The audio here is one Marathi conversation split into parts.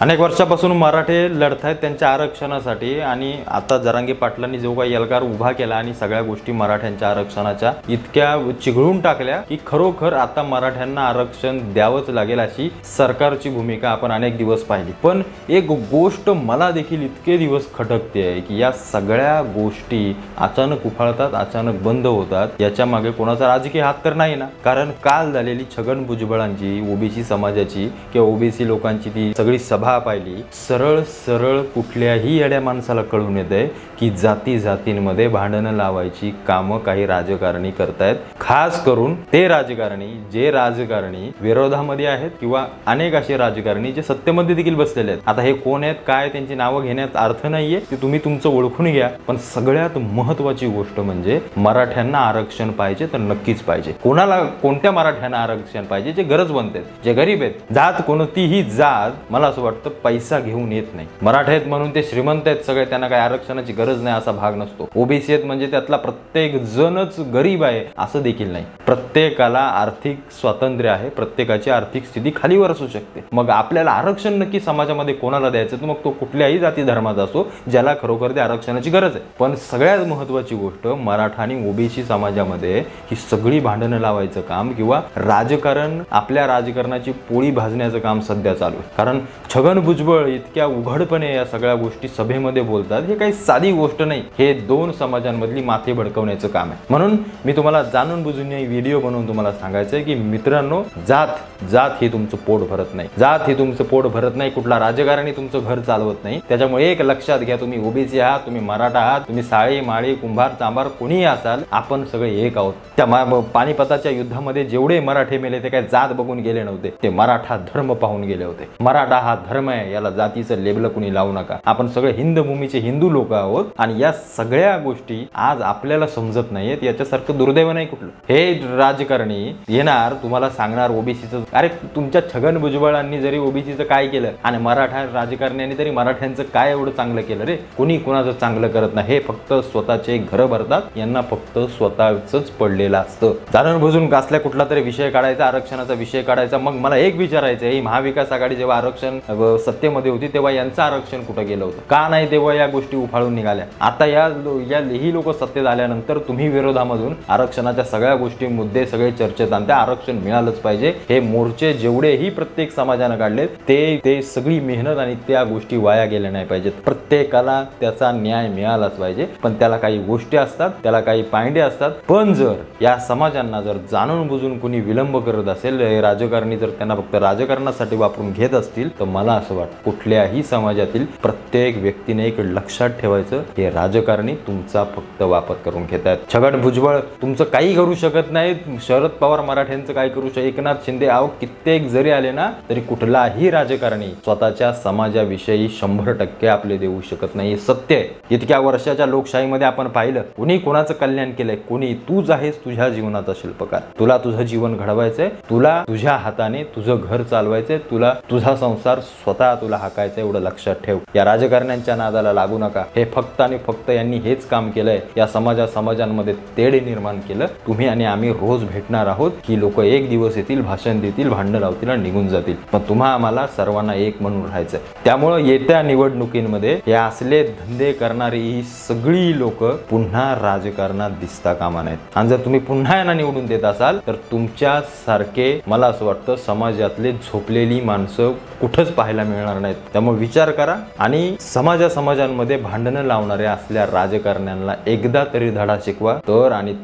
अनेक वर्षापासून मराठे लढतायत त्यांच्या आरक्षणासाठी आणि आता जरांगे पाटलांनी जो काही एल्गार उभा केला आणि सगळ्या गोष्टी मराठ्यांच्या आरक्षणाच्या इतक्या चिघळून टाकल्या की खरोखर आता मराठ्यांना आरक्षण द्यावंच लागेल अशी सरकारची भूमिका आपण अनेक दिवस पाहिली। पण एक गोष्ट मला देखील इतके दिवस खटकते आहे की या सगळ्या गोष्टी अचानक उफाळतात, अचानक बंद होतात, याच्या मागे कोणाचा राजकीय हात तर नाही ना। कारण काल झालेली छगन भुजबळांची ओबीसी समाजाची किंवा ओबीसी लोकांची ती सगळी सभा पाहिली, सरळ सरळ कुठल्याही येड्या माणसाला कळून येते की जाती जातींमध्ये भांडणं लावायची कामं काही राजकारणी करतायत। खास करून ते राजकारणी जे राजकारणी विरोधामध्ये आहेत किंवा अनेक असे राजकारणी जे सत्तेमध्ये देखील बसलेले आहेत। आता हे कोण आहेत काय त्यांची नावं घेण्यात अर्थ नाहीये, की तुम्ही तुमचं ओळखून घ्या। पण सगळ्यात महत्त्वाची गोष्ट म्हणजे मराठ्यांना आरक्षण पाहिजे तर नक्कीच पाहिजे। कोणाला कोणत्या मराठ्यांना आरक्षण पाहिजे? जे गरजवंत आहेत, जे गरीब आहेत। जात कोणतीही जात मला असं वाटतं पैसा घेऊन येत नाही। मराठे आहेत म्हणून ते श्रीमंत आहेत सगळे, त्यांना काही आरक्षणाची गरज नाही असा भाग नसतो। ओबीसी आहेत म्हणजे त्यातला प्रत्येक जणच गरीब आहे असं देखील नाही। प्रत्येकाला आर्थिक स्वातंत्र्य आहे, प्रत्येकाची आर्थिक स्थिती खालीवर असू शकते। मग आपल्याला आरक्षण नक्की समाजामध्ये कोणाला द्यायचं, तर मग तो कुठल्याही जाती धर्माचा असो ज्याला खरोखर त्या आरक्षणाची गरज आहे। पण सगळ्यात महत्त्वाची गोष्ट मराठा आणि ओबीसी समाजामध्ये ही सगळी भांडणं लावायचं काम किंवा राजकारण, आपल्या राजकारणाची पोळी भाजण्याचं काम सध्या चालू आहे। कारण छगन भुजबळ इतक्या उघडपणे या सगळ्या गोष्टी सभेमध्ये बोलतात, हे काही साधी गोष्ट नाही। हे दोन समाजांमधली माथे भडकवण्याचं काम आहे। म्हणून मी तुम्हाला जाणून बुजून ही व्हिडिओ बनवून तुम्हाला सांगायचं आहे की मित्रांनो, जात ही तुमचं पोट भरत नाही, जात ही तुमचं पोट भरत नाही, कुठला राजकारणी तुमचं घर चालवत नाही। त्याच्यामुळे एक लक्षात घ्या, तुम्ही ओबीसी आहात, तुम्ही मराठा आहात, तुम्ही साळी माळी कुंभार चांभार कोणीही असाल, आपण सगळे एक आहोत। त्या पानिपताच्या युद्धामध्ये जेवढे मराठे मेले ते काय जात बघून गेले नव्हते, ते मराठा धर्म पाहून गेले होते। मराठा हा धर्म आहे, याला जातीचं लेबल कुणी लावू नका। आपण सगळे हिंद भूमीचे हिंदू लोक आहोत आणि या सगळ्या गोष्टी आज आपल्याला समजत नाहीयेत। याच्यासारखं दुर्दैव नाही कुठलं। हे राजकारणी येणार तुम्हाला सांगणार ओबीसीचं, अरे तुमच्या छगन भुजबळांनी जरी ओबीसीचं काय केलं आणि मराठा राजकारण्यांनी तरी मराठ्यांचं काय एवढं चांगलं केलं रे? कोणी कोणाचं चांगलं करत नाही, हे फक्त स्वतःचे घर भरतात, यांना फक्त स्वतःच पडलेलं असतं। जाणून बुजून कसल्या कुठला तरी विषय काढायचा, आरक्षणाचा विषय काढायचा। मग मला एक विचारायचं आहे, महाविकास आघाडी जेव्हा आरक्षण सत्तेमध्ये होती तेव्हा यांचं आरक्षण कुठं गेलं होतं? का नाही तेव्हा या गोष्टी उफाळून निघाल्या? आता ही लोक सत्तेत आल्यानंतर तुम्ही विरोधामधून आरक्षणाच्या सगळ्या गोष्टी मुद्दे सगळे चर्चेत आणता, आरक्षण मिळालंच पाहिजे। हे मोर्चे जेवढेही प्रत्येक समाजानं काढले ते सगळी मेहनत आणि त्या गोष्टी वाया गेल्या नाही पाहिजेत। प्रत्येकाला त्याचा न्याय मिळालाच पाहिजे। पण त्याला काही गोष्टी असतात, त्याला काही पायंडे असतात। पण जर या समाजांना जर जाणून बुजून कोणी विलंब करत असेल, राजकारणी जर त्यांना फक्त राजकारणासाठी वापरून घेत असतील, तर मला असं वाटतं कुठल्याही समाजातील प्रत्येक व्यक्तीने एक लक्षात ठेवायचं, हे राजकारणी तुमचा फक्त वापर करून घेत आहेत। छगन भुजबळ तुमचं काही करू शकत नाहीत, शरद पवार मराठ्यांचं काय करू शकत, एकनाथ शिंदे कित्येक जरी आले ना तरी कुठलाही राजकारणी स्वतःच्या समाजाविषयी 100% आपले देऊ शकत नाही। सत्य आहे। इतक्या वर्षाच्या लोकशाहीमध्ये आपण पाहिलं, कुणी कोणाचं कल्याण केलंय? कोणी? तूच आहेस तुझ्या जीवनाचा शिल्पकार। तुला तुझं जीवन घडवायचंय, तुला तुझ्या हाताने तुझं घर चालवायचंय, तुला तुझा संसार स्वतः तुला हाकायचा, एवढं लक्षात ठेव। या राजकारण्यांच्या नादाला लागू नका। हे फक्त आणि फक्त यांनी हेच काम केलंय, या समाजांमध्ये तेढ निर्माण केलं। तुम्ही आणि आम्ही रोज भेटणार आहोत, ही लोक एक दिवस येतील, भाषण देतील, भांडण लावतील आणि निघून जातील। पण तुम्हा आम्हाला सर्वांना एक म्हणून राहायचंय। त्यामुळे येत्या निवडणुकीमध्ये या असले धंदे करणारी ही सगळी लोक पुन्हा राजकारणात दिसता कामा नयेत। आणि जर तुम्ही पुन्हा यांना निवडून देत असाल तर तुमच्या सारखे मला असं वाटतं समाजातले झोपलेली माणसं कुठंच पाहायला मिळणार नाहीत। त्यामुळे विचार करा आणि समाजांमध्ये भांडणं लावणाऱ्या असल्या राजकारण्यांना एकदा तरी धडा शिकवा,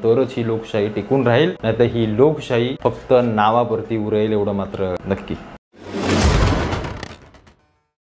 तरच ही लोकशाही टिकून राहील। नाहीतर ही लोकशाही फक्त नावापुरती उरेल, एवढं मात्र नक्की।